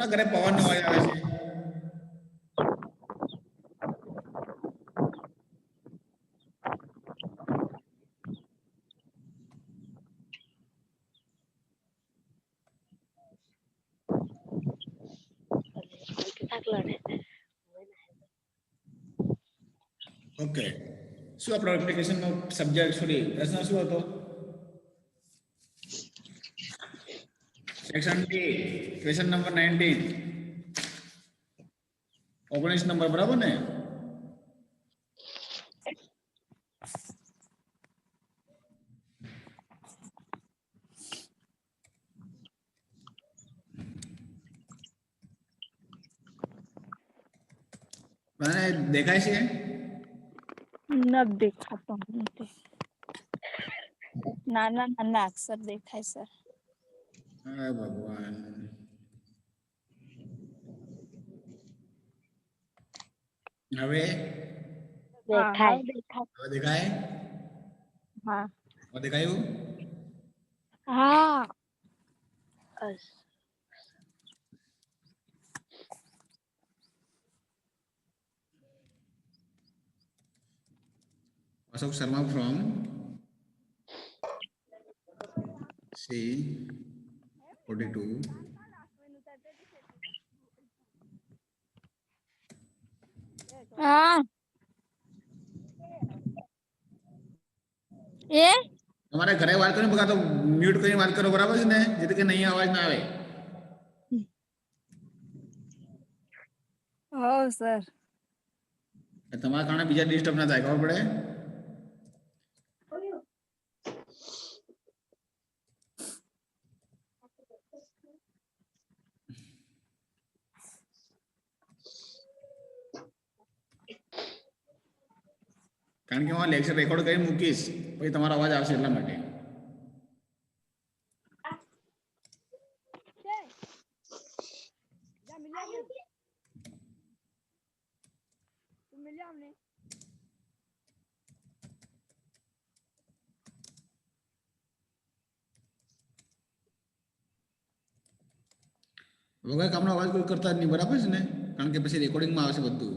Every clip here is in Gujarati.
કોના ઘરે પવનનો અવાજ આવે છે? ઓકે, શું આપણો એપ્લિકેશનનો સબ્જેક્ટ સોરી પ્રશ્ન શું હતો? Section D question number 19 19 number બરાબર ને? મને દેખાય છે? નથી દેખાતો નથી. નાના નાના અક્ષર દેખાય સર. હે ભગવાન. હવે દેખાય. હવે દેખાય? હા હવે દેખાયું? હા અશોક શર્મા from C 42 હા એ તમારે ઘરે વાત કરીને બગા તો મ્યુટ કરીને વાત કરો બરાબર છે ને જેથી કે નહીં અવાજ ના આવે. હો સર. તમારા કારણે બીજા ડિસ્ટર્બ ના થાય ખબર પડે. કારણ કે હું લેક્ચર રેકોર્ડ કરી મૂકીશ પછી તમારો અવાજ આવશે એટલા માટે. વગર કામનો અવાજ કોઈ કરતા જ નહીં બરાબર છે ને કારણ કે પછી રેકોર્ડિંગમાં આવશે બધું.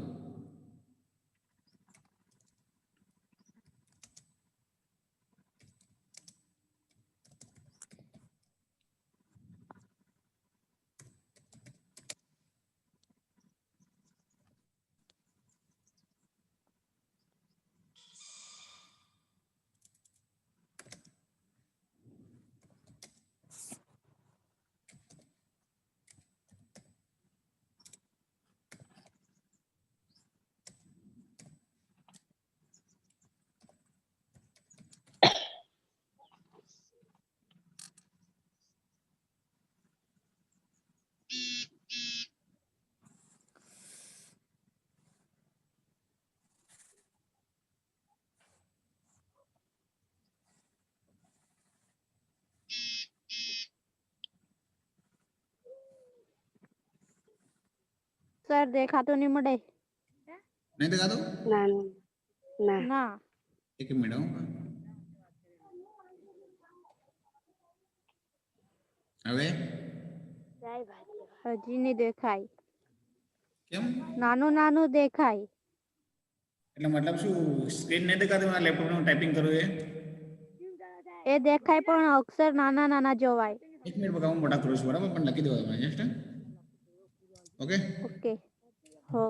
સર દેખાતું નહીં મળે. નહીં દેખાતું? ના એક મિનિટ હવે હજી નહીં દેખાય. કેમ? નાનું નાનું દેખાય. એટલે મતલબ શું સ્ક્રીન નહીં દેખાતી મારા લેપટોપમાં ટાઈપિંગ કરું એ દેખાય પણ અક્ષર નાના નાના જોવાય. એક મિનિટ બગા હું મોટા કરું છું બરાબર પણ લખી દેવા તમે જસ્ટ ઓકે. ઓકે હો.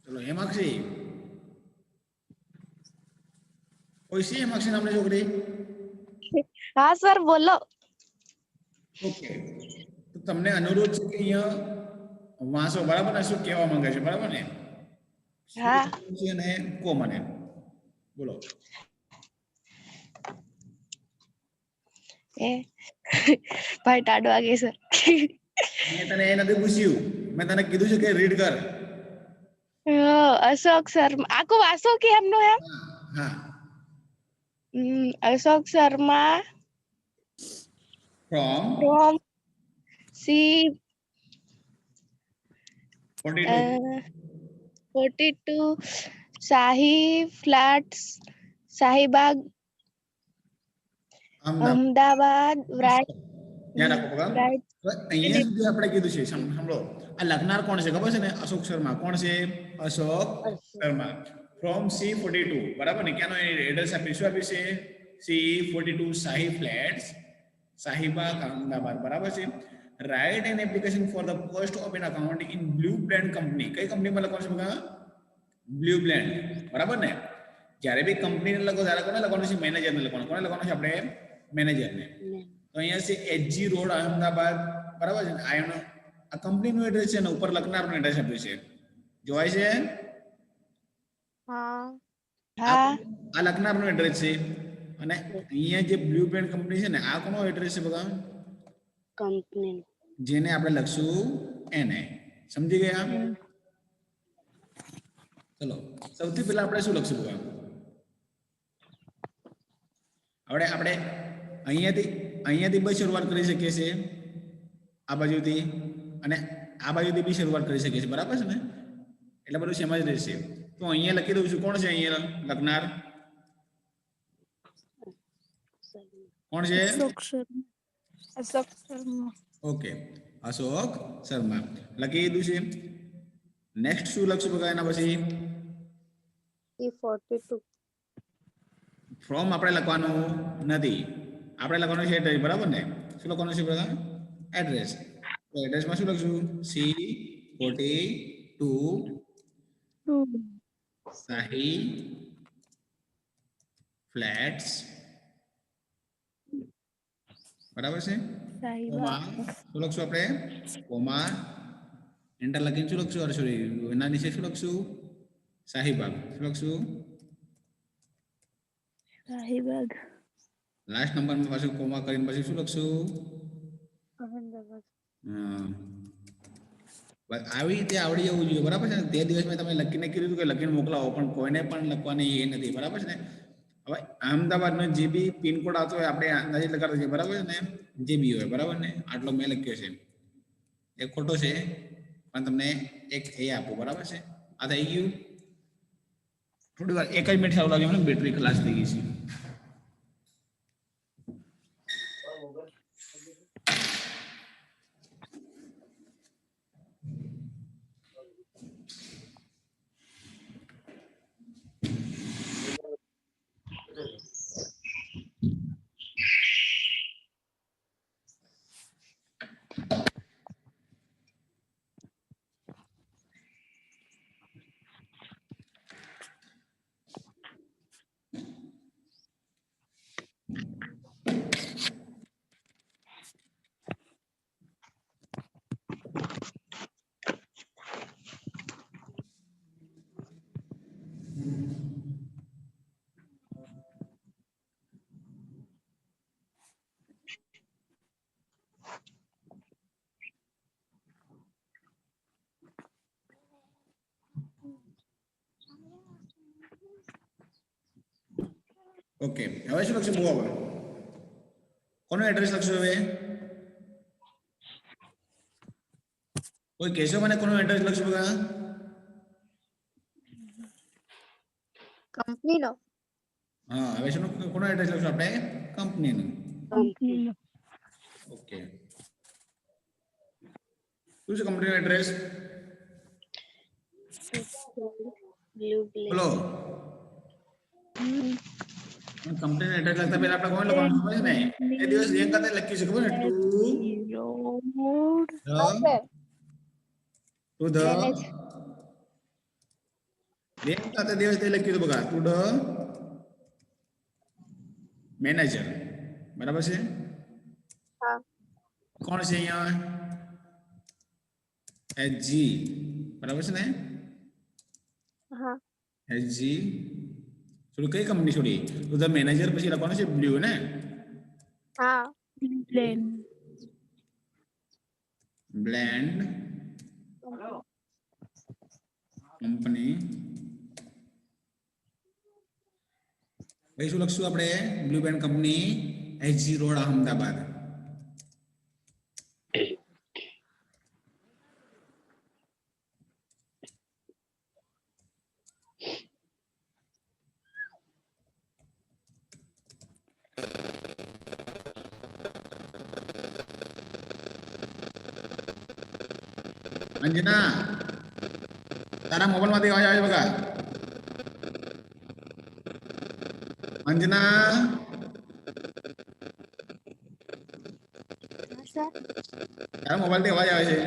ચલો હેમાક્ષી કોઈ છે હેમાક્ષી નામની છોકરી? હા સર બોલો. ઓકે તો તમને અનુરોધ છે કે અહીંયા વાંચો બરાબર ને શું કહેવા માંગે છે બરાબર ને? હા અને કો મને બોલો. એ ભાઈ ટાઢ વાગે સર. મેં તને એ નથી પૂછ્યું, મેં તને કીધું છે કે રીડ કર. અશોક શર્મા આખું વાસો કે એમનો એમ. હા. Ashok Sharma from from C 42 42 શાહી ફ્લેટ્સ શાહીબાગ અમદાવાદ. અમદાવાદ રાઈટ ધ્યાન રાખો બગા. રાઈટ હવે અહીંયા સુધી આપણે કીધું છે, સાંભળો. આ લખનાર કોણ છે ખબર છે ને? અશોક શર્મા. કોણ છે? અશોક શર્મા. ફ્રોમ C42, બરાબર ને? ક્યાંનો એડ્રેસ આપ્યું? શું આપ્યું છે? C42 શાહી ફ્લેટ્સ શાહીબાગ અમદાવાદ, બરાબર છે? Write an application for the post of an account in blue blend company. કઈ કંપનીમાં લખવાનું છે બગા? બ્લુ બ્લેન્ડ, બરાબર ને? જ્યારે બી કંપનીને લખો ત્યારે કોને લખવાનું છે? મેનેજરને લખવાનું. કોને લખવાનું છે આપણે? મેનેજરને. તો અહીંયા છે એચજી રોડ અમદાવાદ, બરાબર છે? આ કંપનીનું એડ્રેસ છે ને ઉપર લખનારનું એડ્રેસ આપ્યું છે. જોવાય છે? હા. હા આ લખનારનું એડ્રેસ છે અને અહીંયા જે બ્લુ પેન્ટ કંપની છે ને, આ કોનો એડ્રેસ છે બગા? કંપની જેને આપણે લખશું એને. સમજી ગયા? ચલો, સૌથી પહેલા આપણે શું લખશું બગા? આપણે અહીંયાથી બસ શરૂઆત કરી શકીએ છીએ, આ બાજુથી, અને આ બાજુથી બી શરૂઆત કરી શકીએ છીએ, બરાબર છે ને? એટલે બધું સેમ જ રહેશે. તો અહીંયા લખી દઉં છું. કોણ છે અહીંયા લખનાર? કોણ છે? અશોક શર્મા. ઓકે, અશોક શર્મા લખી દીધું છે. નેક્સ્ટ શું લખશું બગા એના પછી? C42. ફ્રોમ આપણે લખવાનું નથી, આપણે લખવાનું છે એડ્રેસ, બરાબર ને? શું લખવાનું છે બગા? એડ્રેસ. તો એડ્રેસમાં શું લખશું? C42 શાહી ફ્લેટ્સ, બરાબર છે? કોમા શું લખશું આપણે? કોમા એન્ટર લખીને શું લખશું? અરે સોરી, એના નીચે શું લખશું? શાહીબાગ. શું લખશું? શાહીબાગ લાસ્ટ નંબરમાં પાછું કોમા કરીને પછી શું લખશું? અમદાવાદ. આવી રીતે આવડી જવું જોઈએ, બરાબર છે ને? તે દિવસ મેં તમે લખીને કીધું કે લખીને મોકલાવો, પણ કોઈને પણ લખવાની એ નથી, બરાબર છે ને? હવે અમદાવાદનો જે બી પિનકોડ આવતો હોય આપણે અંદાજિત લગાડવો જોઈએ, બરાબર છે ને? જે બી હોય, બરાબર ને? આટલો મેં લખ્યો છે, એ ખોટો છે, પણ તમને એક એ આપો, બરાબર છે? આ થઈ ગયું. થોડી વાર 1 જ મિનિટ સારું લાગે મને, બેટરી ખલાસ થઈ ગઈ છે. ઓકે, હવે શું લખશું? બહુ હવે કોનું એડ્રેસ લખશું? હવે કોઈ કહેશો મને કોનું એડ્રેસ લખશું બગા? કંપનીનો. હા, હવે શું કોનું એડ્રેસ લખશું આપણે? કંપનીનું. ઓકે, શું છે કંપનીનું એડ્રેસ? બોલો. કંપનીનું એડ્રેસ લખતા પહેલા આપણે કોણ લખવાનું ખબર છે ને? એ દિવસ રિયંકા તે લખ્યું છે ખબર ને? ટુ ધ રિયંકા તે દિવસ તે લખ્યું હતું બગા, ટુ ધ મેનેજર, બરાબર છે? હા. કોણ છે અહીંયા? એચજી, બરાબર છે ને? હા. એચજી થોડી કઈ કંપની છોડી તો ધ મેનેજર પછી લખવાનું છે બ્લુ ને હા બ્લેન્ડ કંપની ભાઈ શું લખશું આપણે blue band company HG road Ahmedabad Anjana તારા મોબાઈલ માંથી અવાજ આવે બગા અંજના સર તારા મોબાઈલ થી અવાજ આવે છે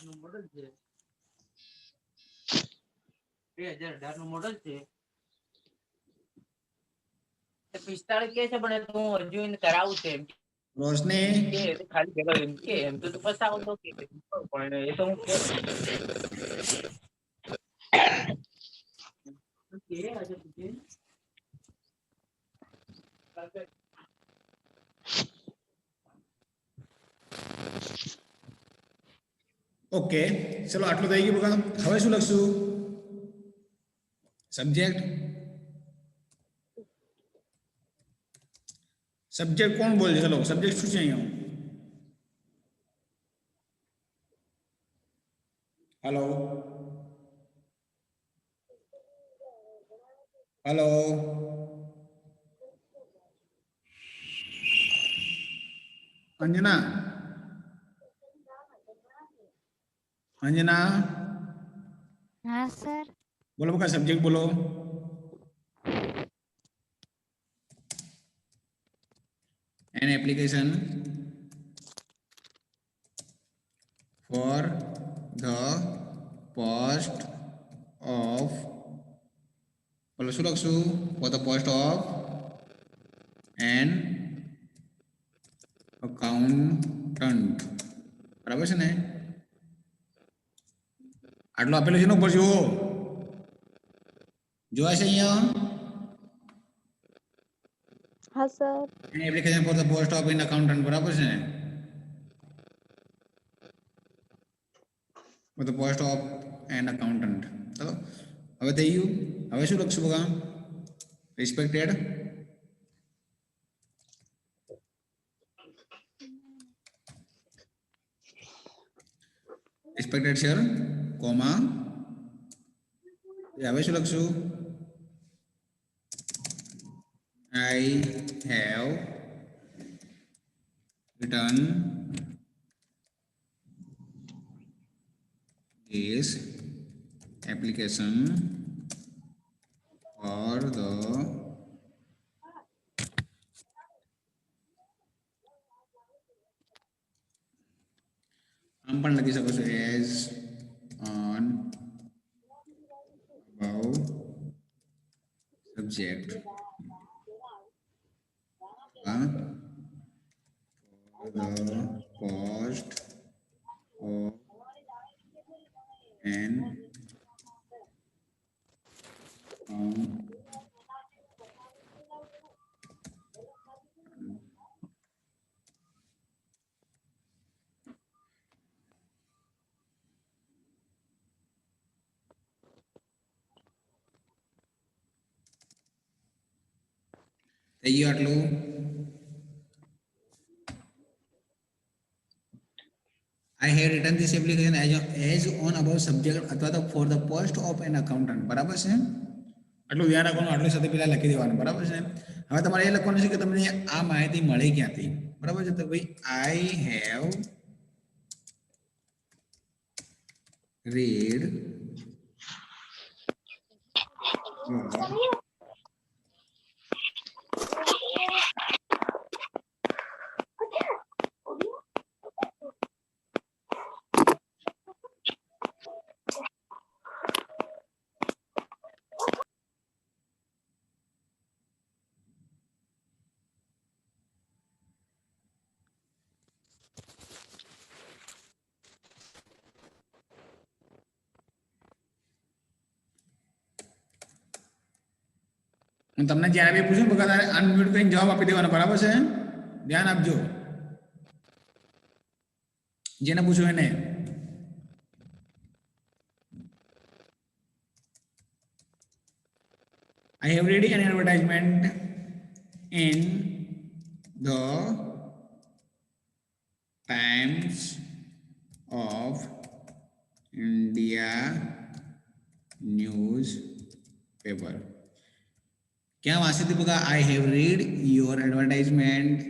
નું મોડલ છે 2018 નું મોડલ છે 45 કે છે પણ હું હજુ એને કરાવું છે એમ રોશની કે ખાલી જગ્યા એમ કે એમ તો પસાવો તો કે પણ એ તો હું કે આજે પૂછે ઓકે ચલો આટલું થઈ ગયું બગા હવે શું લખશું સબ્જેક્ટ સબ્જેક્ટ કોણ બોલશે ચલો સબ્જેક્ટ શું છે અહીંયા હેલો હેલો અંજના અંજના હા સર બોલો બકા સબ્જેક્ટ બોલો an application for the post of બોલો શું લખશું for the post of an accountant બરાબર છે ને આટલું આપેલું છે ને ઉપર જુઓ જોવા છે અહીંયા હા sir an application for the post of an accountant બરાબર છે ને for the post of an accountant ચલો હવે થઈ ગયું હવે શું લખશું બગા રિસ્પેક્ટેડ રિસ્પેક્ટેડ સર કોમા હવે શું લખશું I have written this application for the આમ પણ લખી શકો છો as on above subject for the post of an થઈ ગયું આટલું I have written this application as on above subject અથવા તો for the post of an accountant બરાબર છે આટલું ધ્યાન રાખવાનું, આટલી સાથે પેલા લખી દેવાનું, બરાબર છે. હવે તમારે એ લખવાનું છે કે તમને આ માહિતી મળી ક્યાંથી, બરાબર છે. તો ભાઈ આઈ હેવ read હું તમને જ્યારે બી પૂછું બકા તારે અનમ્યુટ કરીને જવાબ આપી દેવાનો, બરાબર છે. ધ્યાન આપજો જેને પૂછ્યું એને. I have read an advertisement in the Times of India newspaper. क्या वांचे थी बघा I have read your advertisement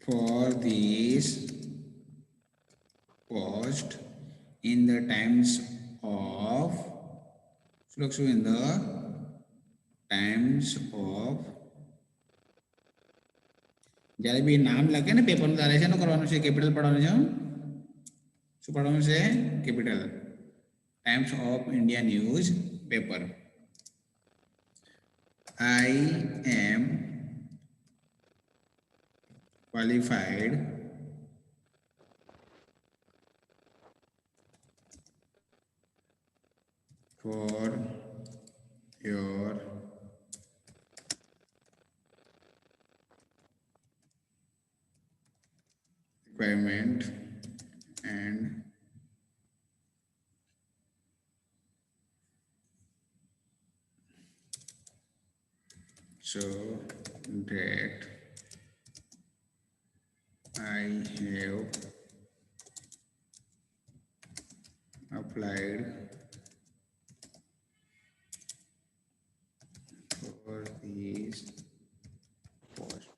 for this post in the Times of in the Times of જ્યારે બી નામ લખે ને પેપર નું તારે છે ને કરવાનું છે કેપિટલ પડવાનું છે શું પડવાનું છે capital Times of India news paper I am qualified for your requirement and so that I have applied for this post.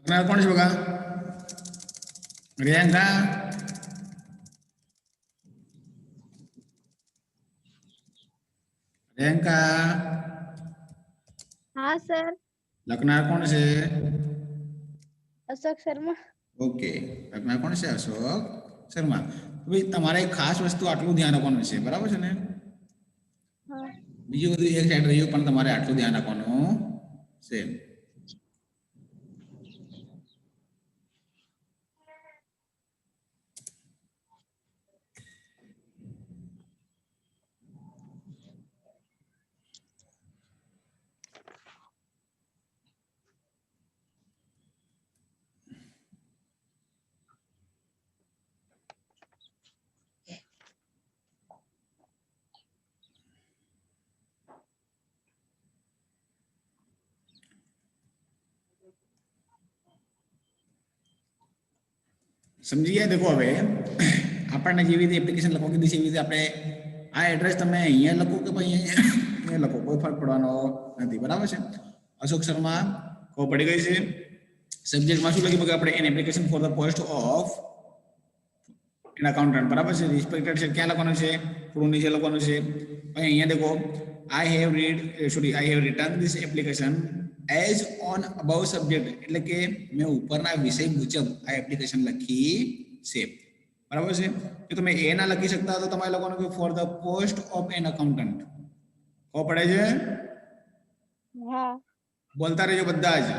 लखनर कोण છે बघा रियांका रियांका હા સર. લખનાર કોણ છે અશોક શર્મા. ઓકે લખનાર કોણ છે અશોક શર્મા ભાઈ તમારે એક ખાસ વસ્તુ આટલું ધ્યાન રાખવાનું છે બરાબર છે ને હા. બીજું બધું એક સાઈડ રહ્યું પણ તમારે આટલું ધ્યાન રાખવાનું છે સમજી ગયા દેખો હવે આપણને જેવી રીતે એપ્લિકેશન લખવા કીધી છે એવી રીતે આપણે આ એડ્રેસ તમે અહીંયા લખો કે ભાઈ અહીંયા લખો કોઈ ફરક પડવાનો નથી બરાબર છે અશોક શર્મા ખબર પડી ગઈ છે સબ્જેક્ટમાં શું લખ્યું કે આપણે an application for the post of an accountant બરાબર છે રિસ્પેક્ટેડ છે ક્યાં લખવાનું છે થોડું નીચે લખવાનું છે ભાઈ અહીંયા દેખો I have return this application as on about subject એટલે કે મેં ઉપરના વિષય મુજબ આ એપ્લિકેશન લખી છે બરાબર છે જો તમે એ ના લખી શકતા તો તમારે લખવાનું કે for the post of an accountant ખબર પડે છે હા. બોલતા રહેજો બધા જ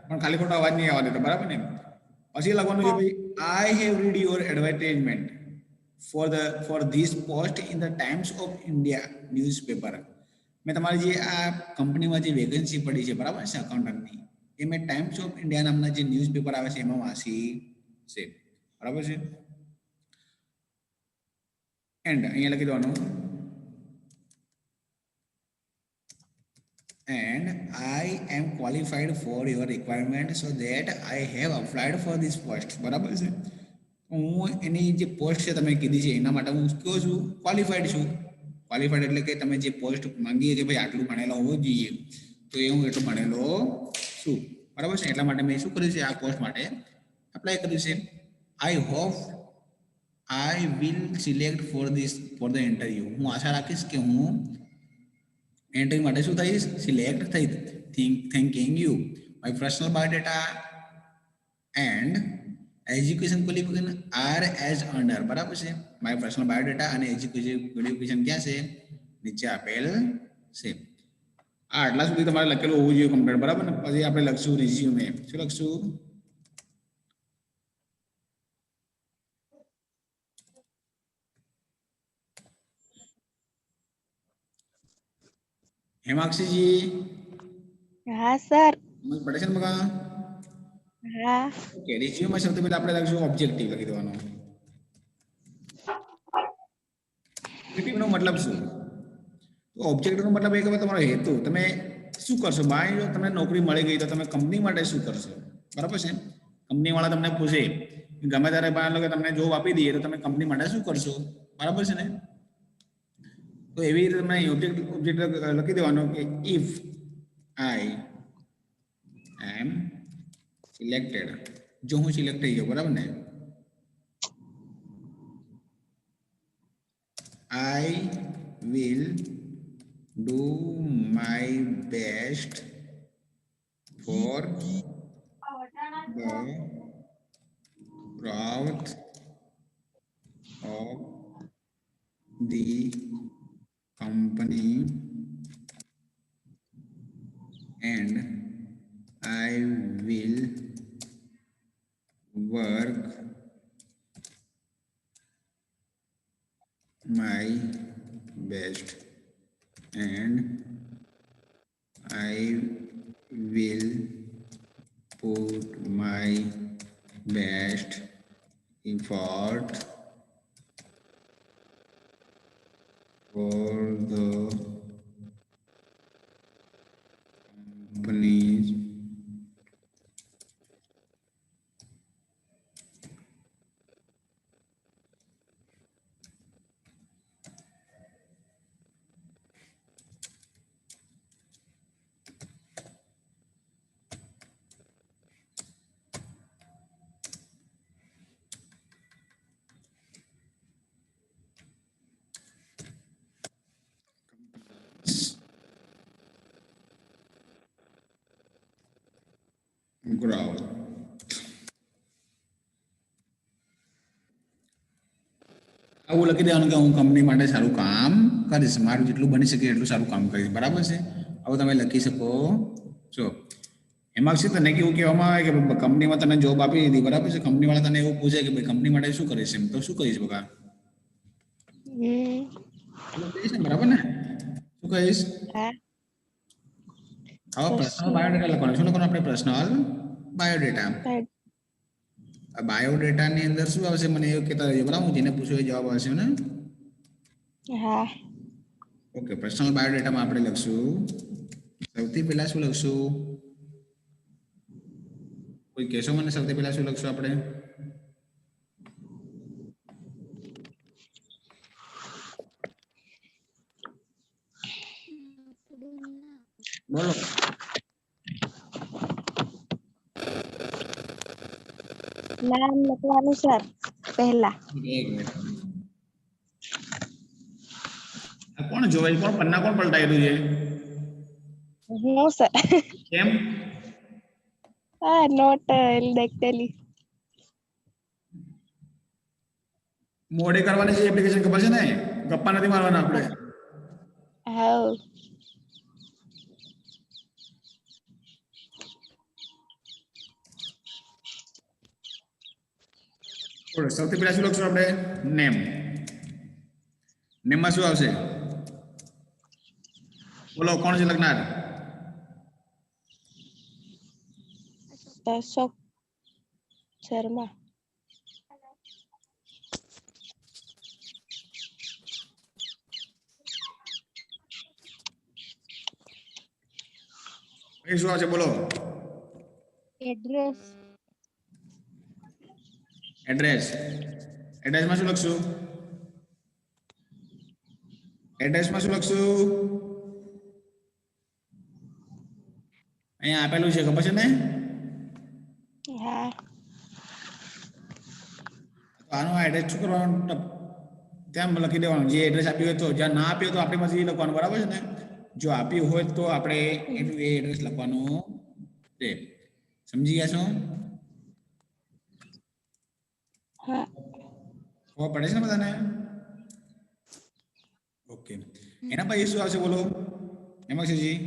પણ ખાલી ખોટો અવાજ નહીં આવવા દેતો બરાબર ને પછી લખવાનું છે ભાઈ I have read your advertisement for this post in the times of India newspaper મેં તમારી જે આ કંપનીમાં જે વેકેન્સી પડી છે બરાબર છે અકાઉન્ટન્ટની એ મેં ટાઈમ્સ ઓફ ઇન્ડિયા નામના જે ન્યૂઝપેપર આવે છે એમાં વાંચી છે બરાબર છે એન્ડ અહીંયા લખી દેવાનું and I am qualified for your requirement so that I have applied for this post બરાબર છે હું એની જે પોસ્ટ છે તમે કીધી છે એના માટે હું કયો છું ક્વોલિફાઈડ છું ક્વોલિફાઈડ એટલે કે તમે જે પોસ્ટ માંગીએ કે ભાઈ આટલું ભણેલો હોવો જોઈએ તો એ હું એટલું ભણેલો છું બરાબર છે એટલા માટે મેં શું કર્યું છે આ પોસ્ટ માટે એપ્લાય કર્યું છે I hope I will select for the interview હું આશા રાખીશ કે હું એન્ટ્રી માટે શું થઈશ સિલેક્ટ થઈ થેન્કિંગ you my personal biodata and education qualification are as under બરાબર છે માય પર્સનલ બાયોડેટા અને એજ્યુકેશન ક્યાં છે નીચે આપેલ છે આટલા સુધી તમારે લખેલું હોવું જોઈએ કમ્પ્લીટ બરાબર ને પછી આપણે લખશું રિઝ્યુમે શું લખશું हेमाक्षी હા સર. समझ पड़े છે ને બકા હા. ઓકે રિઝ્યુમમાં સૌથી પહેલા આપણે લખશું ઓબ્જેક્ટિવ લખી દેવાનો ઓબ્જેક્ટિવ નો મતલબ શું તો ઓબ્જેક્ટિવ નો મતલબ એ કે તમારો હેતુ તમે શું કરશો માની લો તમને નોકરી મળી ગઈ તો તમે કંપની માટે શું કરશો બરાબર છે કંપની વાળા તમને પૂછે ગમે ત્યારે માની લો કે તમને જોબ આપી દઈએ તો તમે કંપની માટે શું કરશો બરાબર છે ને તો એવી રીતે તમે ઓબ્જેક્ટ લખી દેવાનો કે ઇફ આઈ એમ સિલેક્ટેડ જો હું સિલેક્ટ થઈ ગયો બરાબર ને I will do my best for the growth of the company and I will work my best and I will put my best effort for the company's grow. આવું લખી દેવાનું કે હું કંપની માટે સારું કામ કરીશ, મારું જેટલું બની શકે એટલું સારું કામ કરીશ, બરાબર છે. આવું તમે લખી શકો છો. એમાં છે તને કેવું કહેવામાં આવે કે કંપનીમાં તને જોબ આપી દીધી, બરાબર છે. કંપની વાળા તને એવું પૂછે કે ભાઈ કંપની માટે શું કરીશ, એમ તો શું કહીશ બકા? એવું કહીશ ને, બરાબર ને? શું કહીશ? હા. હવે પર્સનલ બાયોડેટા લખવાનું. શું લખવાનું આપણે? Personal biodata. આ બાયોડેટા ની અંદર શું આવશે મને એવું કહેતા રહેજો, બરાબર? હું જેને પૂછ્યું એ જવાબ આવશે ને. હા. ઓકે, પર્સનલ બાયોડેટામાં આપણે લખશું, સૌથી પહેલા શું લખશું? કોઈ કહેશો મને સૌથી પહેલા શું લખશું આપણે? બોલો. નામ લખવાનું સર પહેલા. એક મિનિટ. આ કોણ જોવે? કોણ પન્ના કોણ પલટાઈ રહ્યું છે? હું સર. કેમ? હા, નોટ દેખતેલી. મોડે કરવાની છે એપ્લિકેશન, ખબર છે ને? ગપ્પા નથી મારવાના આપણે. હા. બોલો, સૌથી પહેલા શું લખશું આપણે? નેમ. નેમમાં શું આવશે? બોલો, કોણ છે લખનાર? અશોક શર્મા. એ શું આવશે બોલો? એડ્રેસ. એડ્રેસ. એડ્રેસમાં શું લખશું? એડ્રેસમાં શું લખશું? અહીંયા આપેલું છે, ખબર છે ને? હા. આનું એડ્રેસ શું કરવાનું? ત્યાં લખી દેવાનું. જે એડ્રેસ આપ્યું હોય તો, જ્યાં ના આપ્યું તો આપણે પછી લખવાનું, બરાબર છે ને? જો આપ્યું હોય તો આપણે એનું એ એડ્રેસ લખવાનું છે. સમજી ગયા છો? હા. ખબર પડે છે ને બધાને? ઓકે. એના પછી શું આવશે બોલો? એમાં છે જી.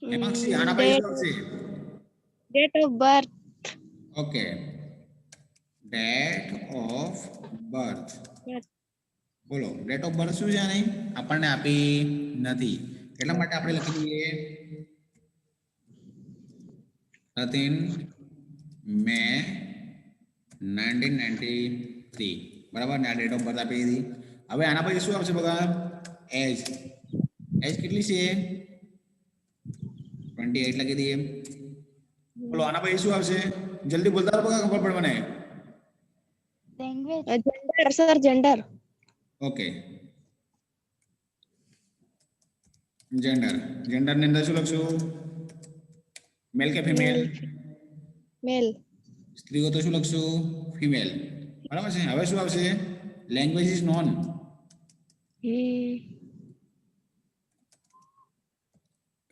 એમાં આના પછી શું આવશે? Date of birth. Okay. Date of birth. બોલો, ડેટ ઓફ બર્થ શું છે આની? આપણને આપી નથી, એટલા માટે આપણે લખી દઈએ 13 મે 1993, બરાબર ને? આ ડેટ ઓફ બર્થ આપી દીધી. હવે આના પછી શું આવશે બગા? એજ. એજ કેટલી છે? 28 લખી દઈએ. બોલો, આના પછી શું આવશે? જલ્દી બોલતા રહો બગા, ખબર પડે મને. Language. Gender sir, gender. Okay. Gender. Gender ની અંદર શું લખશું? મેલ કે ફિમેલ? મેલ. સ્ત્રીઓ તો શું લખશું? ફિમેલ, બરાબર છે. હવે શું આવશે? Language is non.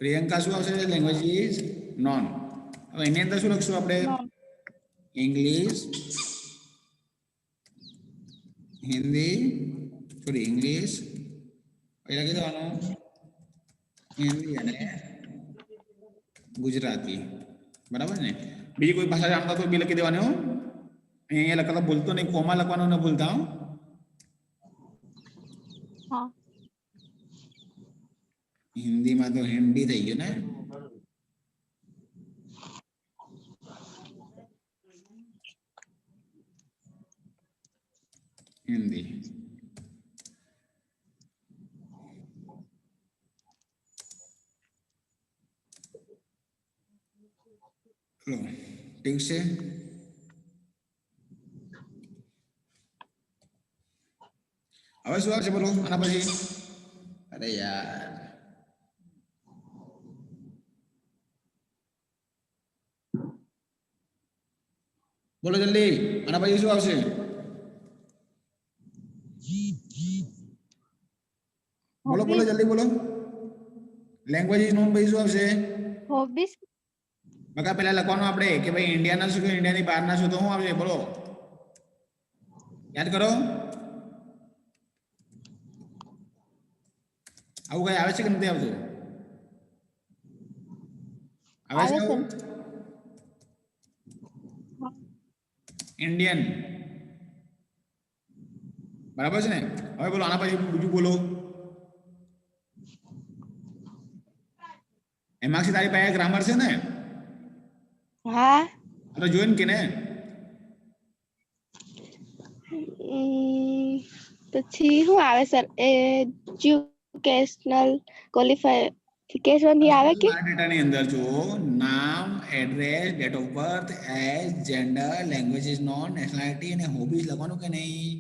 પ્રિયંકા શું આવશે? Language is non. હવે એની અંદર શું લખશું આપણે? ઇંગ્લિશ, હિન્દી, સોરી ઇંગ્લિશ, પછી લખી દેવાનું હિન્દી અને ગુજરાતી, બરાબર ને? બીજી કોઈ ભાષા જાણતા તો બી લખી દેવાની હો. અહીંયા લખતા ભૂલતો નહીં, કોમા લખવાનું ન ભૂલતા હો. હા. હિન્દીમાં તો હિન્દી થઈ ગયું ને? હિન્દી. ઠીક છે. હવે શું આવશે બોલો આના પછી? અરે યાર, બોલો જલ્દી, આના પછી શું આવશે? બોલો બોલો જલ્દી બોલો. લેંગ્વેજ ઇઝ નોન પછી શું આવશે હોબીસ બકા પેલા લખવાનું આપણે કે ભાઈ ઇન્ડિયાના શું કે ઇન્ડિયાની બહારના શું તો શું આવશે બોલો યાદ કરો આવું કઈ આવે છે કે નથી આવતું આવે છે આવે છે. આવું? ઇન્ડિયન બરાબર છે ને હવે બોલો આના પછી બીજું બોલો એમાંથી તારી પાસે ગ્રામર છે ને હા તો જોઈને કે ને પછી શું આવે સર એજ્યુકેશનલ ક્વોલિફિકેશન થી આવે કે આ ડેટાની અંદર જો નામ address date of birth age gender language is known nationality અને હોબીઝ લખવાનું કે નહીં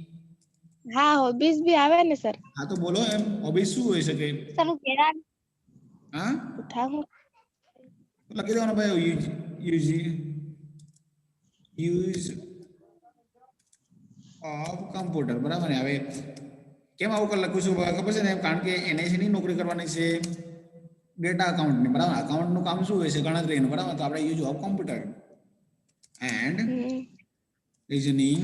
હા હોબીઝ બી આવે ને સર હા તો બોલો એમ હોબીઝ શું હોઈ શકે સર હું કેરા હા ઉઠાવું તો લખી દેવાનું ભાઈ યુઝ ઓફ કમ્પ્યુટર બરાબર ને હવે કેમ આવું કરી લખું છું ખબર છે ને કારણ કે એનઆઈસી ની નોકરી કરવાની છે ડેટા અકાઉન્ટની બરાબર અકાઉન્ટનું કામ શું હોય છે ગણતરીનું બરાબર તો આપણે use of computer and reasoning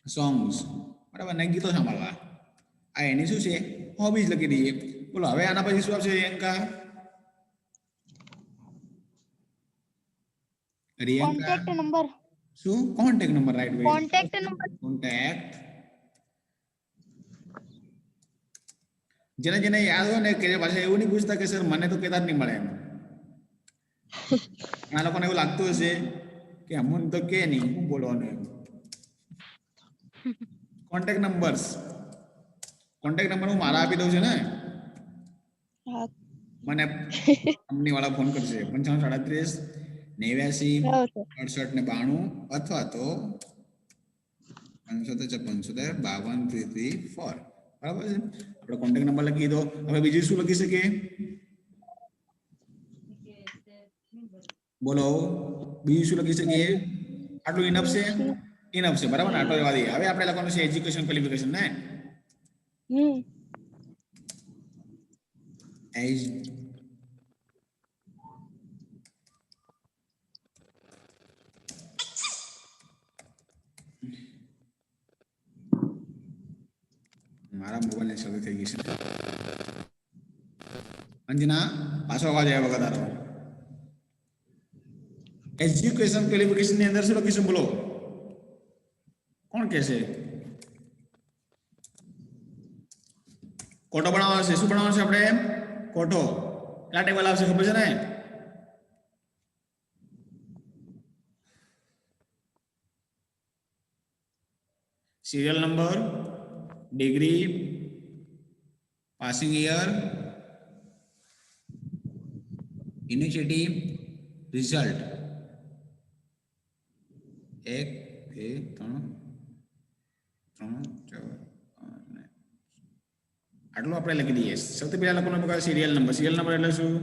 songs બરાબર ને ગીતો સાંભળવા આ એની શું છે હોબીઝ લખી દઈએ બોલો હવે આના પછી શું આવશે રિયંકા કોન્ટેક્ટ નંબર શું contact number right way contact number contact જેને જેને યાદ હોય ને કે પાછા એવું નહીં પૂછતા કે સર મને તો કહેતા જ નહીં મળે એમ આ લોકોને એવું લાગતું હશે કે અમુન તો કે નહીં હું બોલવાનું એમ કોન્ટેક્ટ નંબર્સ કોન્ટેક્ટ નંબર હું મારા આપી દઉં છું ને હા મને કંપની વાળા ફોન કરશે 5537 89 68 ને 92 અથવા તો 75 52 334 બરાબર છે આપણે કોન્ટેક્ટ નંબર લખી દો હવે બીજું શું લખી શકીએ બોલો બીજું શું લખી શકીએ આટલું ઇનફ છે બરાબર ને આટલો જવા દઈએ હવે આપણે લખવાનું છે એજ્યુકેશન ક્વોલિફિકેશન ને એજ મારા મોબાઈલ ને શરૂ થઈ ગઈ છે અંજના પાછો અવાજ આવ્યા વગર તારો એજ્યુકેશન ક્વોલિફિકેશન ની અંદર શું લખીશું બોલો કોણ કહેશે કોટો બનાવવાનો છે શું બનાવવાનો છે આપણે કોટો ક્યાં ટેબલ આવશે ખબર છે ને serial number degree passing year initiative result 1 2 3 4 આટલું આપણે લખી દઈએ સૌથી પહેલા લખવાનું બગા સિરિયલ નંબર એટલે શું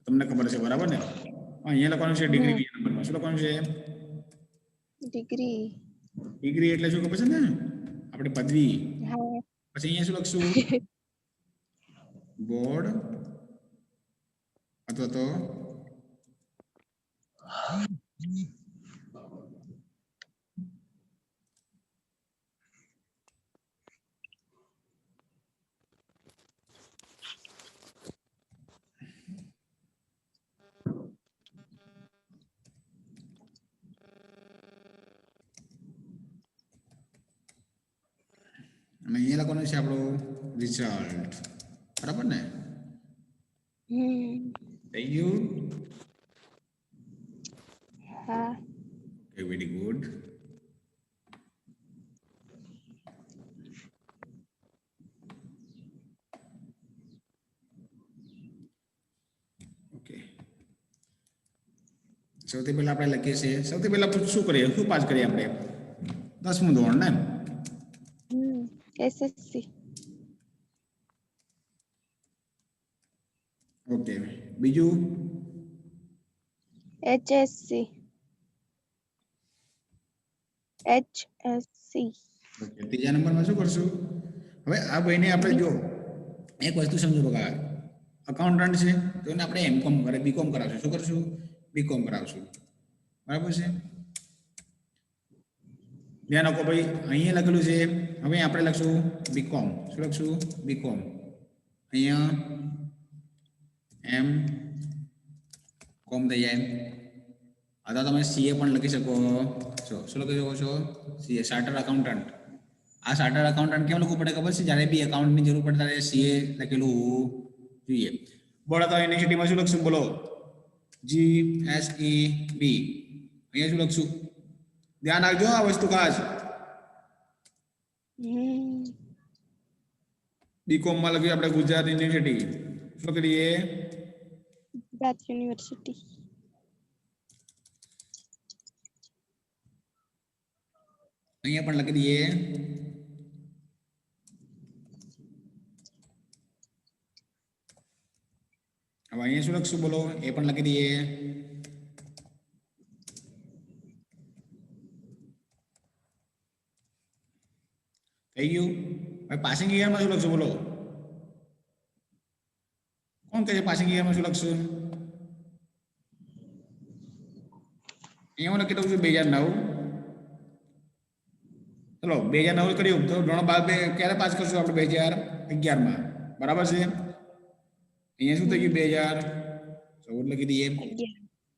તમને ખબર છે બરાબર ને અહીંયા લખવાનું છે ડિગ્રી બીજા નંબરમાં શું લખવાનું છે ડિગ્રી એટલે શું ખબર છે ને આપણે પદવી પછી અહીંયા શું લખશું બોર્ડ અથવા તો અને અહીંયા લખવાનું છે આપણું રિઝલ્ટ બરાબર ને થઈ ગયું હા ઓકે વેરી ગુડ ઓકે સૌથી પહેલા આપણે લખીએ છીએ સૌથી પહેલા શું કરીએ શું પાસ કરીએ આપણે 10મું ધોરણ ને એસએસસી ઓકે બીજું એચએસસી ઓકે ત્રીજા નંબરમાં શું કરશું હવે આ ભાઈને આપણે જો એક વસ્તુ સમજો બકા, અકાઉન્ટન્ટ છે તો એને આપણે એમકોમ કરે બીકોમ કરાવશું. શું કરશું? બીકોમ કરાવશું. બરાબર છે? ધ્યાન રાખો ભાઈ, અહીંયા લખેલું છે, હવે આપણે લખશું બીકોમ. શું લખશું? બીકોમ. અહીંયા એમ કોમ થઈ જાય. અથવા તમે સીએ પણ લખી શકો છો. શું લખી શકો છો? CA, chartered accountant. આ ચાર્ટર્ડ અકાઉન્ટન્ટ કેમ લખવું પડે ખબર છે? જ્યારે બી એકાઉન્ટની જરૂર પડે ત્યારે સીએ લખેલું જોઈએ. બોલો તો યુનિવર્સિટીમાં શું લખશું? બોલો. GSEB. અહીંયા શું લખશું? ધ્યાન રાખજો આ વસ્તુ ખાસ. બીકોમ માં લખ્યું આપણે ગુજરાત યુનિવર્સિટી. શું કરીએ? ગુજરાત યુનિવર્સિટી. અહીંયા પણ લખી દઈએ. હવે અહીંયા શું લખશું? બોલો. એ પણ લખી દઈએ. થઈ ગયું. હવે પાસિંગ યરમાં શું લખશું? બોલો. કોણ કહે છે પાસિંગ યરમાં શું લખશું? અહીંયા લખી દઉં છું 2009. ચલો 2009 કર્યું તો ધોરણ 12 ક્યારે પાસ કરશું આપણે? 2011 માં. બરાબર છે? અહીંયા શું થઈ ગયું? 2014 લખી દઈએ.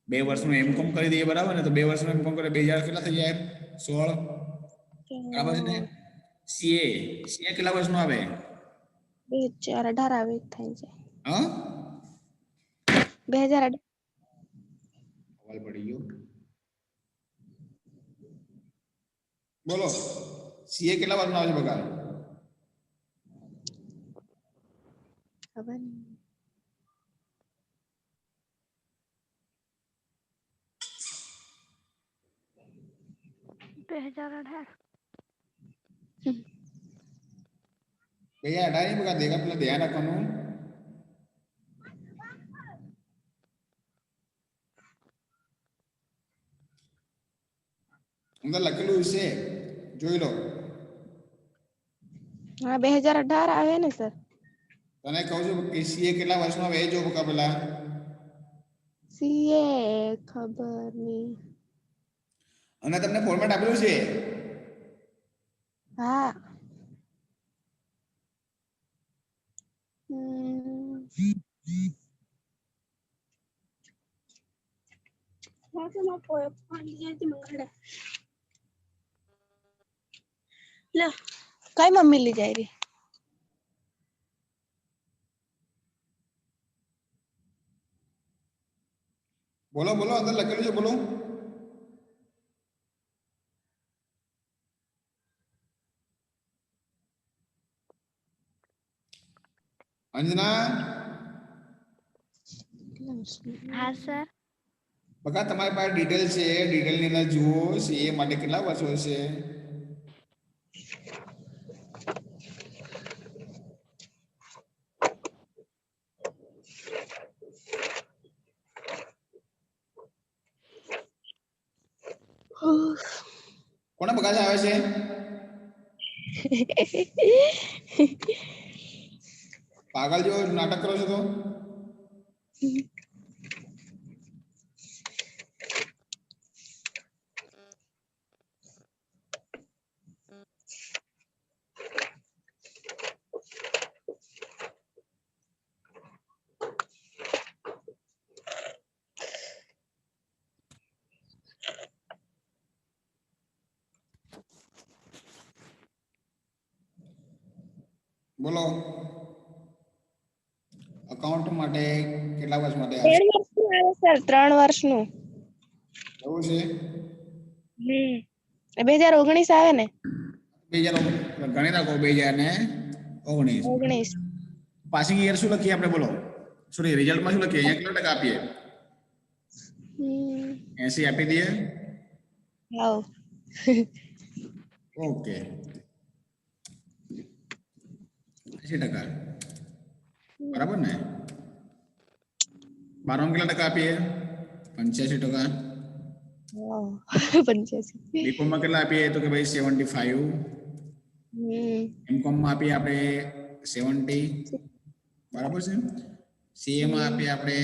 2 વર્ષનું એમકોમ કરી દઈએ. બરાબર ને? તો 2 વર્ષનું એમકોમ કરે 2000 કેટલા થઈ જાય? 16. બરાબર છે ને? સીએ કેટલા વર્ષનું આવે? 2018 આવે થાય છે. હા, 2018. સવાલ પડી ગયો. બોલો. સીએ કેટલા વર્ષનું આવે છે બકા? ખબર નહીં. भैया हटा नहीं बगा देगा, પેલા ધ્યાન રાખવાનું. અંદર લખેલું છે, જોઈ લો. હા 2018 આવે ને સર. તને કહું છું કે સીએ કેટલા વર્ષનો આવે એ જો બકા પેલા. સીએ ખબર નહીં. અને તમને ફોર્મેટ આપેલું છે. હા. કઈ મમ્મી લઈ જાય રહી? બોલો બોલો, અંદર લખેલું છે, બોલો. અંજના. હા સર. બકા તમારી પાસે ડિટેલ છે, ડિટેલ ની અંદર જુઓ સીએ માટે કેટલા વર્ષો છે. કોને બગાડે આવે છે? પાગલ જો નાટક કરો છો તો. બોલો. અકાઉન્ટ માટે કેટલા વર્ષ માટે આવે? 3 વર્ષનું એવું છે. 2019 આવે ને? 2019 ગણી રાખો. 2019. પાસિંગ યર શું લખીએ આપણે? બોલો. સોરી, રિઝલ્ટમાં શું લખીએ? અહીંયા કેટલા ટકા આપીએ? 80 આપી દઈએ. હા. ઓકે, 80%. બરાબર ને? 12 કેટલા ટકા આપીએ? 85%. 85. બીકોમ માં કેટલા આપીએ? તો કે ભાઈ 75. એમકોમ માં આપીએ આપણે 70. બરાબર છે સીએ માં આપીએ આપણે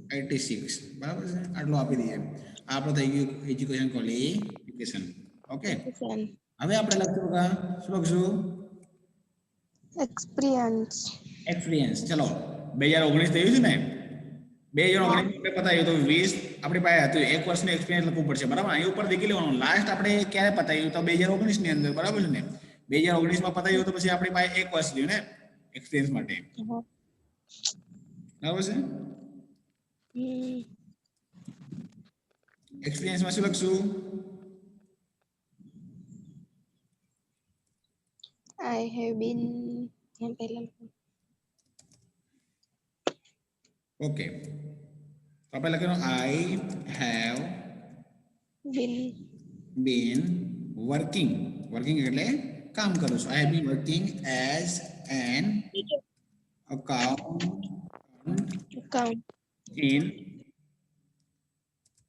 86 બરાબર છે આટલું આપી દઈએ આ આપણું થઈ ગયું એજ્યુકેશન ક્વોલિફિકેશન ઓકે હવે આપણે લખશું બકા શું લખશું એક્સપિરિયન્સ એક્સપિરિયન્સ ચલો 2019 થયું છે ને 2019 આપણે પતાવ્યું તો 20 આપણી પાસે હતું 1 વર્ષનું એક્સપિરિયન્સ લખવું પડશે બરાબર અહીં ઉપર દેખી લેવાનું લાસ્ટ આપણે ક્યારે પતાવ્યું તો 2019 ની અંદર બરાબર છે ને 2019 માં પતાવ્યું તો પછી આપણી પાસે 1 વર્ષ રહ્યું ને એક્સપિરિયન્સ માટે બરાબર છે એક્સપિરિયન્સ માં શું લખશું I have been yang પહેલા ઓકે તો આપણે લખવાનું આઈ હેવ been વર્કિંગ એટલે કામ કરું છું I have been working as N account in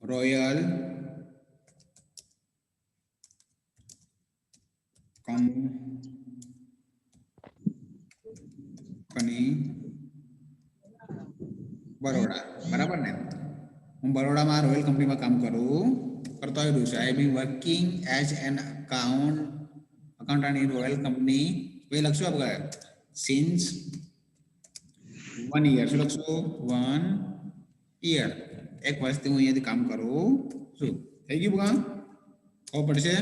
Royal Company Baroda બરાબર ને હું બરોડામાં રોયલ કંપનીમાં કામ કરતો આવ્યો છું I been working as an accountant in royal company એ લખશું આપણે સિન્સ 1 year શું લખશું 1 year 1 વર્ષથી હું અહીંયાથી કામ કરું છું થઈ ગયું બકા ખબર પડશે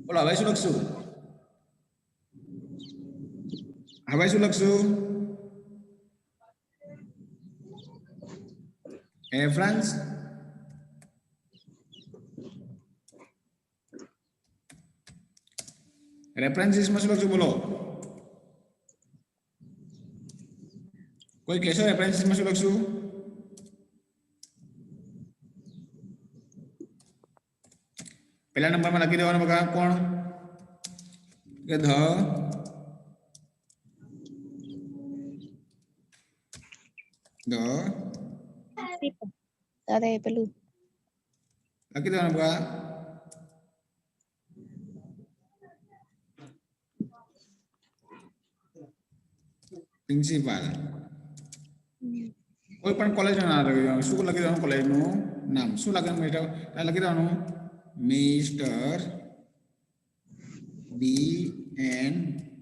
બોલો હવે શું લખશું રેફરન્સ રેફરન્સીસમાં શું લખશું બોલો કોઈ કહેશો રેફરન્સીસમાં શું લખશું પહેલા નંબરમાં લખી દેવાનું બકા કોણ કે તારે પેલું લખી દેવાનું બકા પ્રિન્સિપાલ કોઈ પણ કોલેજનું નામ લખી દેવાનું શું લખી દેવાનું કોલેજનું નામ શું લખી દેવાનું મિસ્ટર બી એન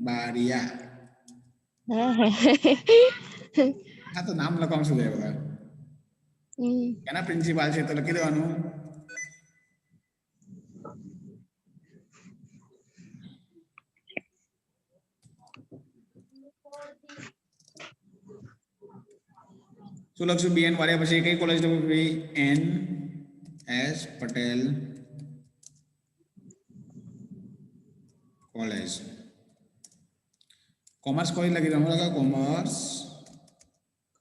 બારિયા હા તો નામ લખવાનું શું થાય બધા એના પ્રિન્સિપાલ છે તો લખી દેવાનું શું લખશું બીએન વાળ્યા પછી કઈ કોલેજ લખવી N S Patel college commerce college લખી દેવાનું કોમર્સ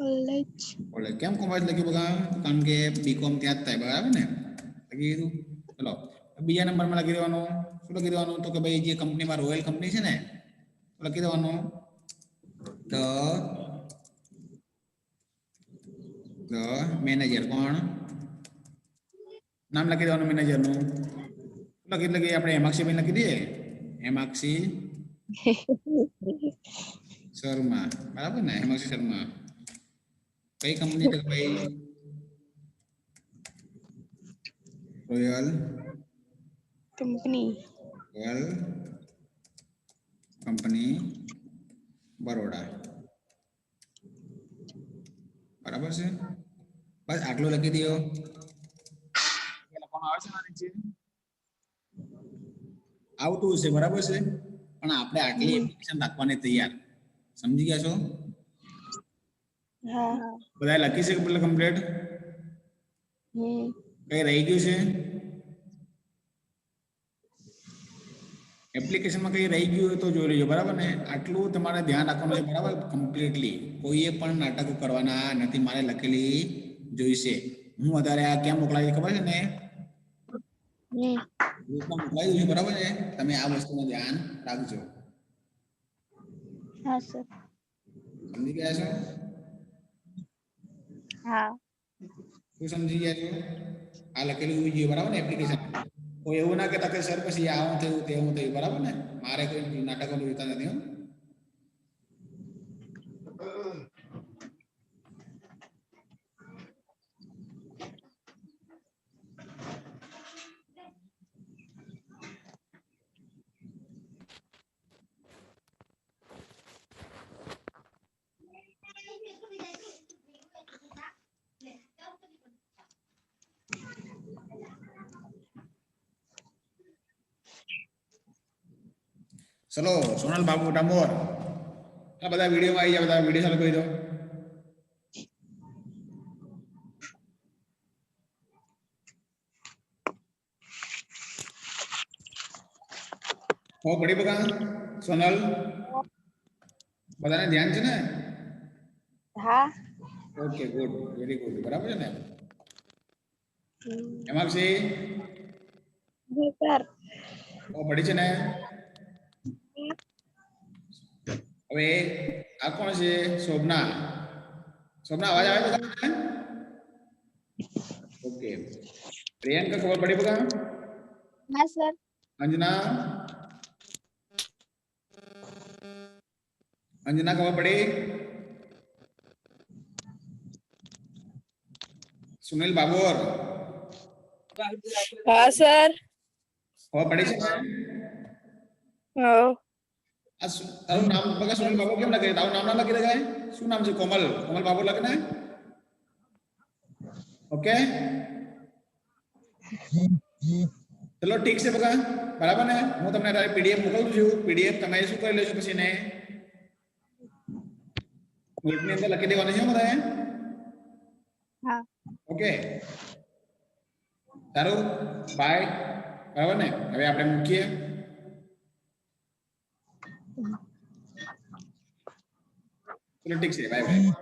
કોલેજ કેમ કોમર્સ લખ્યું બગા કારણ કે બીકોમ ત્યાં જ થાય બરાબર ને લખી દીધું ચલો બીજા નંબરમાં લખી દેવાનું શું લખી દેવાનું તો કે ભાઈ જે કંપનીમાં રોયલ કંપની છે ને તો લખી દેવાનું ધ મેનેજર કોણ નામ લખી દેવાનું મેનેજરનું લખી આપણે હેમાક્ષી ભાઈ લખી દઈએ હેમાક્ષી શર્મા બરાબર ને હેમાક્ષી શર્મા કઈ કંપની છે ભાઈ રોયલ કંપની બરોડા બરાબર છે બસ આટલું લખી દો લખવાનું આવે છે ને નીચે આવતું છે બરાબર છે પણ આપણે આટલી એપ્લિકેશન રાખવાની તૈયાર સમજી ગયા છો હા બધા લખી છે કે કમ્પ્લીટ કઈ રહી ગયું છે એપ્લિકેશનમાં કઈ રહી ગયું તો જોઈ લેજો બરાબર ને આટલું તમારે ધ્યાન રાખવાનું છે બરાબર કમ્પ્લીટલી કોઈએ પણ નાટકો કરવાના નથી મારે લખેલી જોઈશે હું વધારે આ કેમ મોકલાવી ખબર છે ને ગ્રુપમાં મોકલાવી દઉં છું બરાબર છે તમે આ વસ્તુનું ધ્યાન રાખજો હા સર સમજી ગયા છો હા શું સમજી ગયા છો આ લખેલું હોવી જોઈએ બરાબર ને એપ્લિકેશન કોઈ એવું ના કહેતા કે સર પછી આવું થયું તેવું થયું બરાબર ને મારે કોઈ નાટકો જોઈતા નથી ચલો સોનલ બાબુ ડામોર આ બધા વિડીયોમાં આવી જાય, બધા વિડીયો ચાલુ કરી દો. હો પડી બકા સોનલ બધાને ધ્યાન છે ને? હા. ઓકે ગુડ, વેરી ગુડ, બરાબર છે ને? એમાં છે સર. હો પડી છે ને? હવે આ કોણ છે? શોભના. શોભના અવાજ આવે બકા? ઓકે. પ્રિયંકા ખબર પડી બકા? હા સર. અંજના અંજના ખબર પડી? સુનિલ બાબોર હા સર. ખબર પડી છે ને? આ તારું નામ બકા સુનિલ બાબોર કેમ લખે? તારું નામ ના લખી દે? શું નામ છે? કોમલ કોમલ બાબોર લખે ને? ઓકે ચલો ઠીક છે બકા, બરાબર ને? હું તમને તારી પીડીએફ મોકલું છું. પીડીએફ તમે શું કરી લેશો પછી ને નોટની અંદર લખી દેવાની છે બધાએ. હા. ઓકે સારું, બાય, બરાબર ને? હવે આપણે મૂકીએ. ચલો ઠીક છે, બાય બાય.